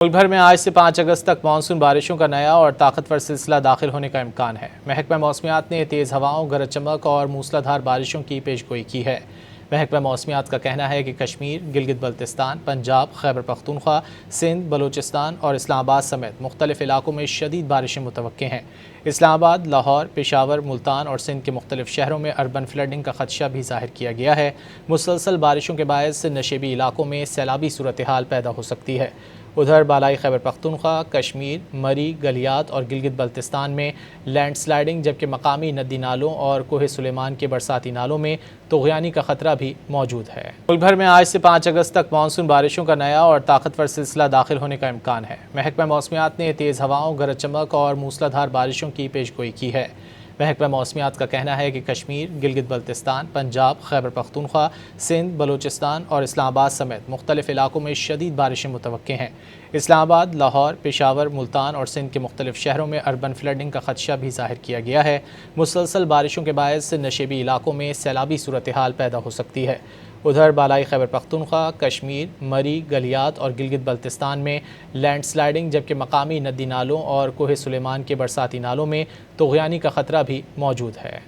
ملک بھر میں آج سے 5 اگست تک مانسون بارشوں کا نیا اور طاقتور سلسلہ داخل ہونے کا امکان ہے۔ محکمہ موسمیات نے تیز ہواؤں، گرج چمک اور موسلا دھار بارشوں کی پیش گوئی کی ہے۔ محکمہ موسمیات کا کہنا ہے کہ کشمیر، گلگت بلتستان، پنجاب، خیبر پختونخوا، سندھ، بلوچستان اور اسلام آباد سمیت مختلف علاقوں میں شدید بارشیں متوقع ہیں۔ اسلام آباد، لاہور، پشاور، ملتان اور سندھ کے مختلف شہروں میں اربن فلڈنگ کا خدشہ بھی ظاہر کیا گیا ہے۔ مسلسل بارشوں کے باعث نشیبی علاقوں میں سیلابی صورتحال پیدا ہو سکتی ہے۔ ادھر بالائی خیبر پختونخوا، کشمیر، مری، گلیات اور گلگت بلتستان میں لینڈ سلائیڈنگ، جبکہ مقامی ندی نالوں اور کوہ سلیمان کے برساتی نالوں میں طغیانی کا خطرہ بھی موجود ہے۔ ملک بھر میں آج سے 5 اگست تک مانسون بارشوں کا نیا اور طاقتور سلسلہ داخل ہونے کا امکان ہے۔ محکمہ موسمیات نے تیز ہواؤں، گرج چمک اور موسلا دھار بارشوں کی پیش گوئی کی ہے۔ محکمہ موسمیات کا کہنا ہے کہ کشمیر، گلگت بلتستان، پنجاب، خیبر پختونخوا، سندھ، بلوچستان اور اسلام آباد سمیت مختلف علاقوں میں شدید بارشیں متوقع ہیں۔ اسلام آباد، لاہور، پشاور، ملتان اور سندھ کے مختلف شہروں میں اربن فلڈنگ کا خدشہ بھی ظاہر کیا گیا ہے۔ مسلسل بارشوں کے باعث نشیبی علاقوں میں سیلابی صورتحال پیدا ہو سکتی ہے۔ ادھر بالائی خیبر پختونخوا، کشمیر، مری، گلیات اور گلگت بلتستان میں لینڈ سلائیڈنگ، جبکہ مقامی ندی نالوں اور کوہ سلیمان کے برساتی نالوں میں طغیانی کا خطرہ بھی موجود ہے۔